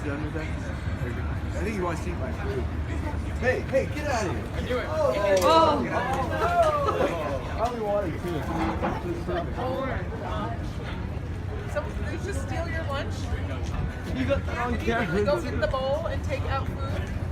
done with that? I think he wants to eat my food. Hey, get out of here. I do it. Oh. I only wanted two. This is perfect. So did they just steal your lunch? You got the wrong camera. Go get the bowl and take out food?